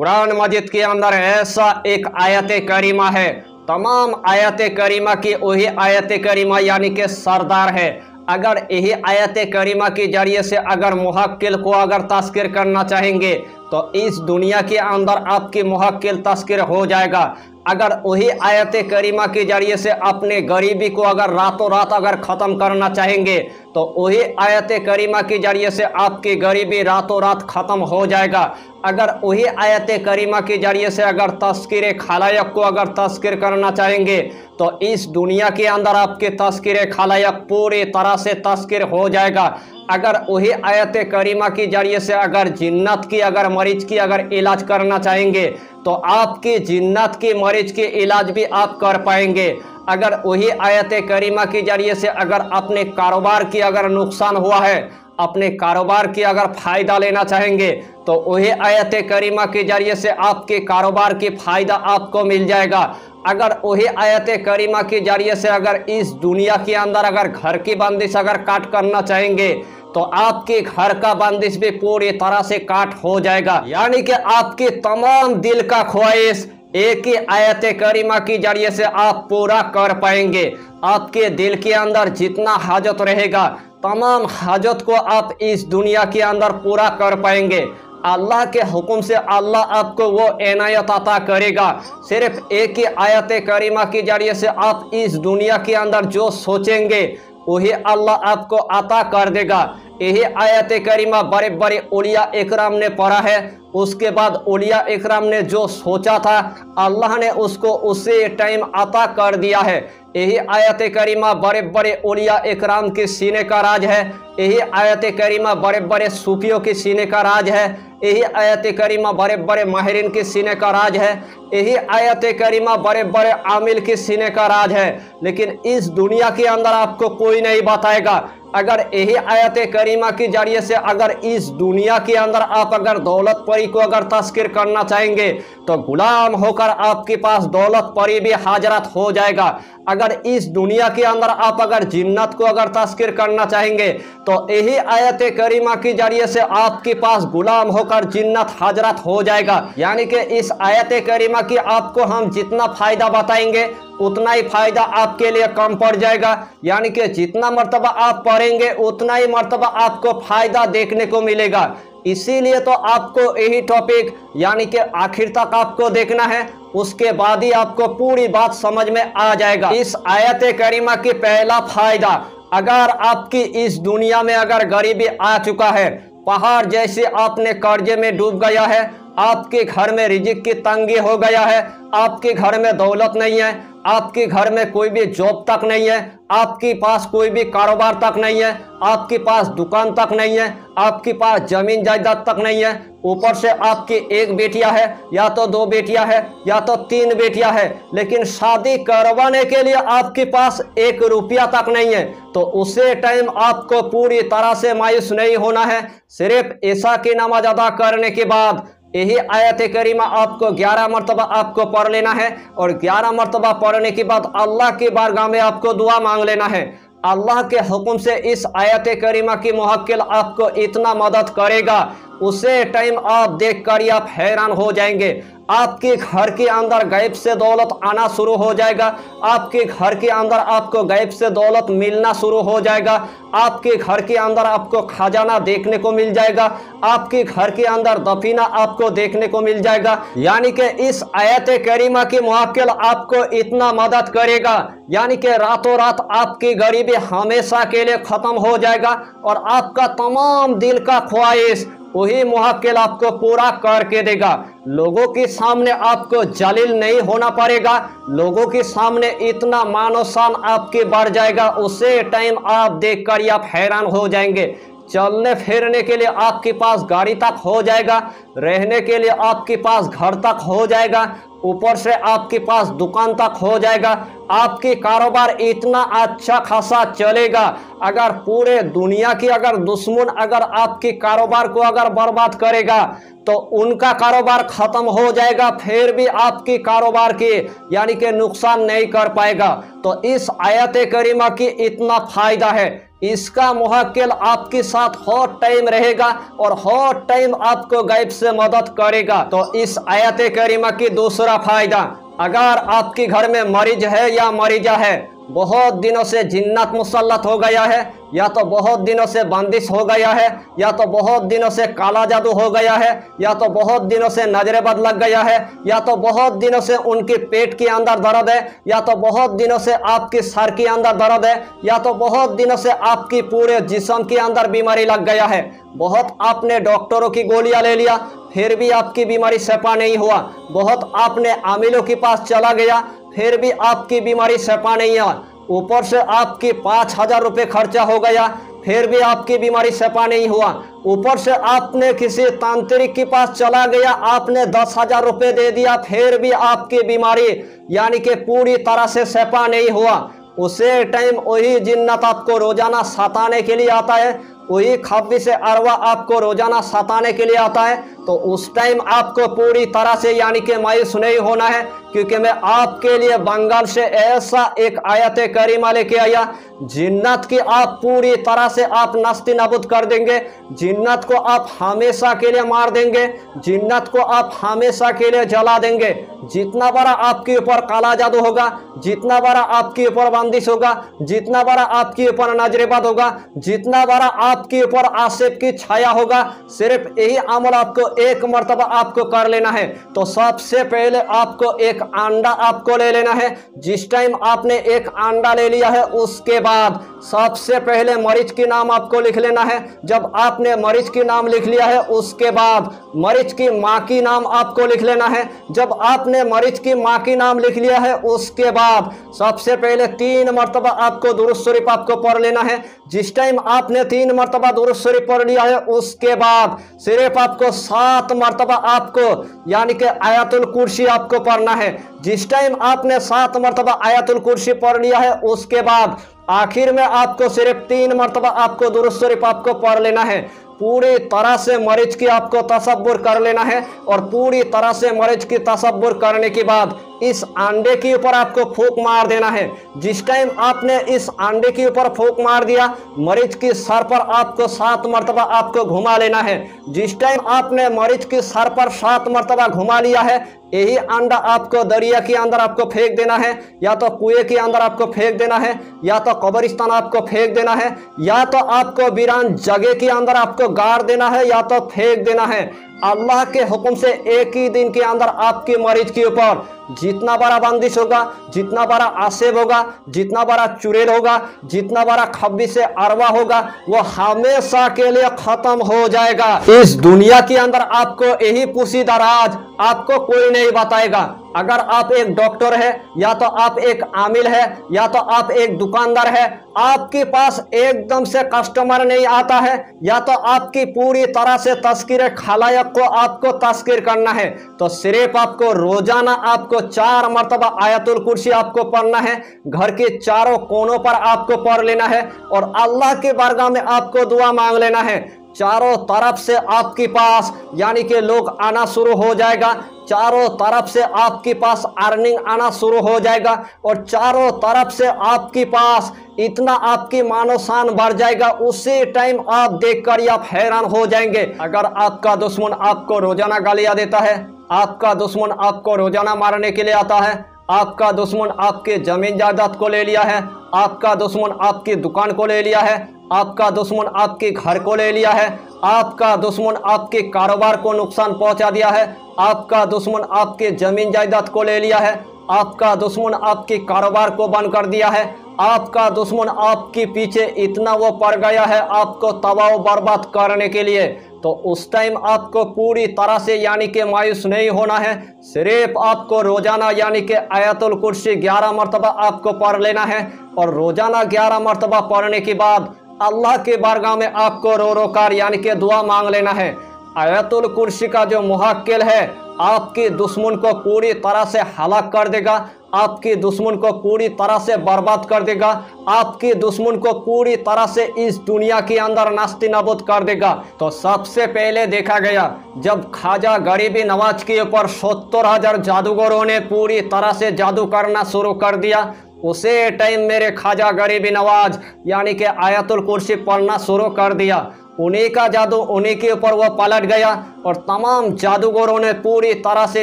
कुरान मजीद के अंदर ऐसा एक आयत करीमा है, तमाम आयत करीमा की वही आयत करीमा यानी कि सरदार है। अगर यही आयत करीमा के जरिए से अगर मुहक्किल को अगर तस्कीर करना चाहेंगे तो इस दुनिया के अंदर आपकी मुहक्किल तस्कीर हो जाएगा। अगर वही आयत करीमा के जरिए से अपने गरीबी को अगर रातों रात अगर ख़त्म करना चाहेंगे तो वही आयत करीमा के जरिए से आपकी गरीबी रातों रात ख़त्म हो जाएगा। अगर वही आयत करीमा के जरिए से अगर तस्कीर खलायक को अगर तस्कीर करना चाहेंगे तो इस दुनिया के अंदर आपके तस्कीर खलायक पूरी तरह से तस्कीर हो जाएगा। अगर वही आयत करीमा के जरिए से अगर जिन्नत की अगर मरीज की अगर इलाज करना चाहेंगे तो आपकी जिन्नत की मरीज के इलाज भी आप कर पाएंगे। अगर वही आयत करीमा के जरिए से अगर अपने कारोबार की अगर नुकसान हुआ है, अपने कारोबार की अगर फ़ायदा लेना चाहेंगे तो वही आयत करीमा के जरिए से आपके कारोबार की फ़ायदा आपको मिल जाएगा। अगर वही आयत करीमा के जरिए से अगर इस दुनिया के अंदर अगर घर की बंदिश अगर काट करना चाहेंगे तो आपके घर का बंदिश भी पूरी तरह से काट हो जाएगा। यानी कि आपकी तमाम दिल का ख्वाहिश एक ही आयत करीमा की जरिए से आप पूरा कर पाएंगे। आपके दिल के अंदर जितना हाजत रहेगा तमाम हाजत को आप इस दुनिया के अंदर पूरा कर पाएंगे। अल्लाह के हुक्म से अल्लाह आपको वो इनायत अता करेगा। सिर्फ एक ही आयत करीमा के जरिए से आप इस दुनिया के अंदर जो सोचेंगे वही अल्लाह आपको अता कर देगा। यही आयत करीमा बड़े बड़े औलिया इकराम ने पढ़ा है, उसके बाद औलिया इकराम ने जो सोचा था अल्लाह ने उसको उसी टाइम अता कर दिया है। यही आयत करीमा बड़े बड़े औलिया इकराम के सीने का राज है। यही आयत करीमा बड़े बड़े सूफियों के सीने का राज है। यही आयत करीमा बड़े बड़े माहिरीन के सीने का राज है। यही आयत करीमा बड़े बड़े आमिल के सीने का राज है। लेकिन इस दुनिया के अंदर आपको कोई नहीं बताएगा। अगर यही आयत करीमा के जरिए से अगर इस दुनिया के अंदर आप अगर दौलत परी को अगर तस्कीर करना चाहेंगे तो गुलाम होकर आपके पास दौलत परी भी हाजरत हो जाएगा। अगर इस दुनिया के अंदर आप अगर जिन्नत को अगर तस्कीर करना चाहेंगे तो यही आयत करीमा के जरिए से आपके पास गुलाम होकर जिन्नत हाजरत हो जाएगा। यानी कि इस आयत करीमा की आपको हम जितना फ़ायदा बताएंगे उतना ही फ़ायदा आपके लिए कम पड़ जाएगा। यानी कि जितना मर्तबा आप पढ़ेंगे उतना ही मर्तबा आपको फ़ायदा देखने को मिलेगा। इसीलिए तो आपको यही टॉपिक यानी कि आखिर तक आपको देखना है, उसके बाद ही आपको पूरी बात समझ में आ जाएगा। इस आयत करीमा की पहला फ़ायदा, अगर आपकी इस दुनिया में अगर गरीबी आ चुका है, पहाड़ जैसे आपने कर्जे में डूब गया है, आपके घर में रिजिक की तंगी हो गया है, आपके घर में दौलत नहीं है, आपके घर में कोई भी जॉब तक नहीं है, आपके पास कोई भी कारोबार तक नहीं है, आपके पास दुकान तक नहीं है, आपके पास जमीन जायदाद तक नहीं है, ऊपर से आपकी एक बेटियां है या तो दो बेटियां है या तो तीन बेटियां है, लेकिन शादी करवाने के लिए आपके पास 1 रुपया तक नहीं है, तो उसे टाइम आपको पूरी तरह से मायूस नहीं होना है। सिर्फ ईशा की नमाज अदा करने के बाद यही आयत करीमा आपको 11 मरतबा आपको पढ़ लेना है और 11 मरतबा पढ़ने के बाद अल्लाह की बारगाह में आपको दुआ मांग लेना है। अल्लाह के हुक्म से इस आयत करीमा की मुहक्किल आपको इतना मदद करेगा, उसे टाइम आप देख कर आप हैरान हो जाएंगे। आपके घर के अंदर गैब से दौलत आना शुरू हो जाएगा। आपके घर के अंदर आपको गैब से दौलत मिलना शुरू हो जाएगा। आपके घर के अंदर आपको खजाना देखने को मिल जाएगा। आपके घर के अंदर दफीना आपको देखने को मिल जाएगा। यानी कि इस आयत करीमा की मुहक्किल आपको इतना मदद करेगा, यानी कि रातों रात आपकी गरीबी हमेशा के लिए ख़त्म हो जाएगा और आपका तमाम दिल का ख्वाहिश वही मुहक्किल आपको पूरा करके देगा। लोगों के सामने आपको जलील नहीं होना पड़ेगा। लोगों के सामने इतना मान शान आपके बढ़ जाएगा, उसे टाइम आप देखकर आप हैरान हो जाएंगे। चलने फिरने के लिए आपके पास गाड़ी तक हो जाएगा, रहने के लिए आपके पास घर तक हो जाएगा, ऊपर से आपके पास दुकान तक हो जाएगा। आपकी कारोबार इतना अच्छा खासा चलेगा, अगर पूरे दुनिया की अगर दुश्मन अगर आपके कारोबार को अगर बर्बाद करेगा तो उनका कारोबार ख़त्म हो जाएगा, फिर भी आपकी कारोबार की यानी कि नुकसान नहीं कर पाएगा। तो इस आयत करीमा की इतना फ़ायदा है। इसका मुवक्किल आपके साथ हर टाइम रहेगा और हर टाइम आपको गैब से मदद करेगा। तो इस आयत करीमा की दूसरा फायदा, अगर आपके घर में मरीज है या मरीजा है, बहुत दिनों से जिन्नत मुसल्लत हो गया है, या तो बहुत दिनों से बंदिश हो गया है, या तो बहुत दिनों से काला जादू हो गया है, या तो बहुत दिनों से नजरे बद लग गया है, या तो बहुत दिनों से उनके पेट के अंदर दर्द है, या तो बहुत दिनों से आपके सर के अंदर दर्द है, या तो बहुत दिनों से आपकी पूरे जिस्म के अंदर बीमारी लग गया है। बहुत आपने डॉक्टरों की गोलियां ले लिया फिर भी आपकी बीमारी शफा नहीं हुआ, बहुत आपने आमिलों के पास चला गया फिर भी आपकी बीमारी शफा नहीं हुआ, ऊपर से आपकी 5,000 रुपये खर्चा हो गया फिर भी आपकी बीमारी शफा नहीं हुआ, ऊपर से आपने किसी तांत्रिक के पास चला गया, आपने 10,000 रुपये दे दिया फिर भी आपकी बीमारी यानी कि पूरी तरह से शफा नहीं हुआ। उसे टाइम वही जिन्नत आपको रोजाना सताने के लिए आता है, वही खब्बी से अरवा आपको रोजाना सताने के लिए आता है। तो उस टाइम आपको पूरी तरह से यानी कि मायूस नहीं होना है, क्योंकि मैं आपके लिए बंगाल से ऐसा एक आयत करीमा लेके आया, जिन्नत की आप पूरी तरह से आप नस्ती नाबूद कर देंगे, जिन्नत को आप हमेशा के लिए मार देंगे, जिन्नत को आप हमेशा के लिए जला देंगे। जितना बड़ा आपके ऊपर काला जादू होगा, जितना बड़ा आपके ऊपर बंदिश होगा, जितना बड़ा आपके ऊपर नजरेबद होगा, जितना बड़ा आपके ऊपर आसिफ की छाया होगा, सिर्फ यही अमल आपको एक मर्तबा आपको कर लेना है। तो सबसे पहले आपको एक अंडा आपको ले लेना है। जिस टाइम आपने एक अंडा ले लिया है उसके बाद सबसे पहले मरीज के नाम आपको लिख लेना है। जब आपने मरीज के नाम लिख लिया है उसके बाद मरीज की माँ की नाम आपको लिख लेना है। जब आपने मरीज की माँ की नाम लिख लिया है उसके बाद सबसे पहले 3 मरतबा आपको दुरूद शरीफ आपको पढ़ लेना है। जिस टाइम आपने 3 मरतबा दुरूद शरीफ पढ़ लिया है उसके बाद सिर्फ आपको 7 मरतबा आपको यानी कि आयतुल कुर्सी आपको पढ़ना है। जिस टाइम आपने 7 मरतबा आयतुल कुर्सी पढ़ लिया है उसके बाद आखिर में आपको सिर्फ 3 मरतबा आपको दुरूद शरीफ आपको पढ़ लेना है। पूरी तरह से मरीज की आपको तसव्वुर कर लेना है और पूरी तरह से मरीज की तसव्वुर करने के बाद इस अंडे के ऊपर आपको फूंक मार देना है। जिस टाइम आपने इस अंडे के ऊपर फूंक मार दिया मरीज की सर पर आपको 7 मरतबा आपको घुमा लेना है। जिस टाइम आपने मरीज की सर पर 7 मरतबा घुमा लिया है यही अंडा आपको दरिया के अंदर आपको फेंक देना है, या तो कुएं के अंदर आपको फेंक देना है, या तो कब्रिस्तान आपको फेंक देना है, या तो आपको वीरान जगह के अंदर आपको गाड़ देना है, या तो फेंक देना है। अल्लाह के हुक्म से एक ही दिन के अंदर आपके मरीज के ऊपर जितना बड़ा बंदिश होगा, जितना बड़ा आसेब होगा, जितना बड़ा चुड़ैल होगा, जितना बड़ा खब्बी से अरवा होगा वो हमेशा के लिए खत्म हो जाएगा। इस दुनिया के अंदर आपको यही पोशीदा राज आपको कोई नहीं बताएगा। अगर आप एक डॉक्टर है, या तो आप एक आमिल है, या तो आप एक दुकानदार है, आपके पास एकदम से कस्टमर नहीं आता है, या तो आपकी पूरी तरह से तस्कीर खलायक को आपको तस्कीर करना है, तो सिर्फ आपको रोजाना आपको 4 मरतबा आयतुल कुर्सी आपको पढ़ना है। घर के चारों कोनों पर आपको पढ़ लेना है और अल्लाह के बारगाह में आपको दुआ मांग लेना है। चारों तरफ से आपके पास यानी कि लोग आना शुरू हो जाएगा, चारों तरफ से आपके पास अर्निंग आना शुरू हो जाएगा और चारों तरफ से आपके पास इतना आपकी मानो शान बढ़ जाएगा। उसी टाइम आप देखकर आप हैरान हो जाएंगे। अगर आपका दुश्मन आपको रोजाना गालियां देता है, आपका दुश्मन आपको रोजाना मारने के लिए आता है, आपका दुश्मन आपके जमीन जायदाद को ले लिया है, आपका दुश्मन आपकी दुकान को ले लिया है, आपका दुश्मन आपके घर को ले लिया है, आपका दुश्मन आपके कारोबार को नुकसान पहुंचा दिया है, आपका दुश्मन आपके जमीन जायदाद को ले लिया है, आपका दुश्मन आपके कारोबार को बंद कर दिया है, आपका दुश्मन आपके पीछे इतना वो पड़ गया है आपको तबाह बर्बाद करने के लिए, तो उस टाइम आपको पूरी तरह से यानी कि मायूस नहीं होना है। सिर्फ आपको रोजाना यानी कि आयतुल कुर्सी 11 मरतबा आपको पढ़ लेना है और रोजाना 11 मरतबा पढ़ने के बाद अल्लाह के बारगाह में आपको रो रो कर यानी कि दुआ मांग लेना है। आयतुल कुर्सी का जो मुवक्किल है आपके दुश्मन को पूरी तरह से हलाक कर देगा, आपके दुश्मन को पूरी तरह से बर्बाद कर देगा, आपके दुश्मन को पूरी तरह से इस दुनिया के अंदर नास्ती नाबूद कर देगा। तो सबसे पहले देखा गया जब ख्वाजा गरीबी नवाज के ऊपर 70,000 जादूगरों ने पूरी तरह से जादू करना शुरू कर दिया, उसे टाइम मेरे ख्वाजा गरीब नवाज यानी कि आयतुल कुर्सी पढ़ना शुरू कर दिया। उन्हीं का जादू उन्हीं के ऊपर वो पलट गया और तमाम जादूगरों ने पूरी तरह से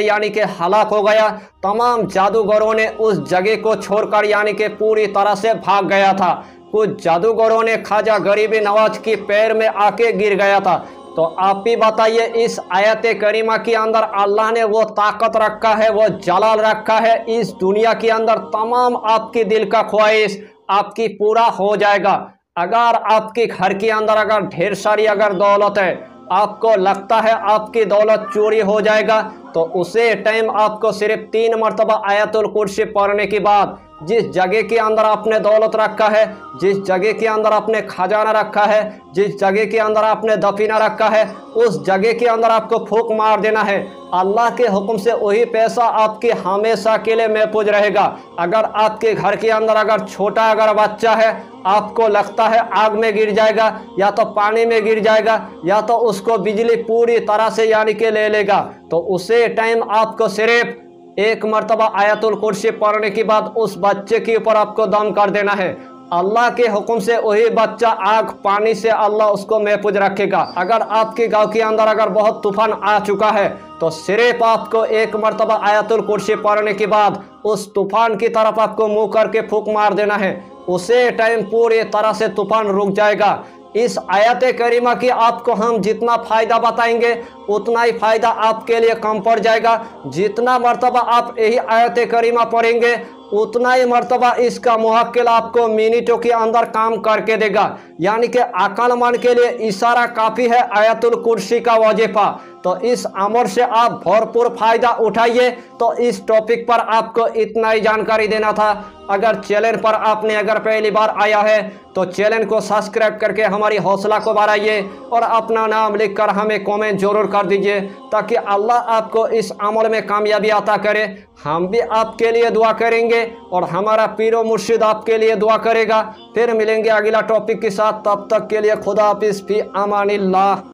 यानी कि हलाक हो गया। तमाम जादूगरों ने उस जगह को छोड़कर यानी कि पूरी तरह से भाग गया था। कुछ जादूगरों ने ख्वाजा गरीब नवाज के पैर में आके गिर गया था। तो आप भी बताइए, इस आयत करीमा के अंदर अल्लाह ने वो ताकत रखा है, वो जलाल रखा है, इस दुनिया के अंदर तमाम आपकी दिल का ख्वाहिश आपकी पूरा हो जाएगा। अगर आपके घर के अंदर अगर ढेर सारी अगर दौलत है, आपको लगता है आपकी दौलत चोरी हो जाएगा, तो उसे टाइम आपको सिर्फ 3 मरतबा आयतुल कुर्सी पढ़ने के बाद जिस जगह के अंदर आपने दौलत रखा है, जिस जगह के अंदर आपने खजाना रखा है, जिस जगह के अंदर आपने दफीना रखा है, उस जगह के अंदर आपको फूंक मार देना है। अल्लाह के हुक्म से वही पैसा आपके हमेशा के लिए महफूज रहेगा। अगर आपके घर के अंदर अगर छोटा अगर बच्चा है, आपको लगता है आग में गिर जाएगा या तो पानी में गिर जाएगा या तो उसको बिजली पूरी तरह से यानी कि ले लेगा, तो उसे टाइम आपको सिर्फ 1 मरतबा आयतुल कुर्सी पढ़ने के बाद उस बच्चे के ऊपर आपको दम कर देना है। अल्लाह के हुक्म से वही बच्चा आग पानी से अल्लाह उसको महफूज रखेगा। अगर आपके गांव के अंदर अगर बहुत तूफान आ चुका है, तो सिर्फ आपको 1 मरतबा आयतुल कुर्सी पढ़ने के बाद उस तूफान की तरफ आपको मुंह करके फूंक मार देना है। उसे टाइम पूरी तरह से तूफान रुक जाएगा। इस आयत करीमा की आपको हम जितना फ़ायदा बताएंगे उतना ही फ़ायदा आपके लिए कम पड़ जाएगा। जितना मरतबा आप यही आयत करीमा पढ़ेंगे उतना ही मरतबा इसका मुहक्किल आपको मिनटों के अंदर काम करके देगा। यानी कि अक्लमंद के लिए इशारा काफ़ी है आयतुल कुर्सी का वजीफा। तो इस अमर से आप भरपूर फ़ायदा उठाइए। तो इस टॉपिक पर आपको इतना ही जानकारी देना था। अगर चैनल पर आपने अगर पहली बार आया है तो चैनल को सब्सक्राइब करके हमारी हौसला को बढ़ाइए और अपना नाम लिखकर हमें कमेंट जरूर कर दीजिए, ताकि अल्लाह आपको इस अमल में कामयाबी अता करे। हम भी आपके लिए दुआ करेंगे और हमारा पीरो मुर्शिद आपके लिए दुआ करेगा। फिर मिलेंगे अगला टॉपिक के साथ, तब तक के लिए खुदा हाफिज़, फी अमानिल्लाह।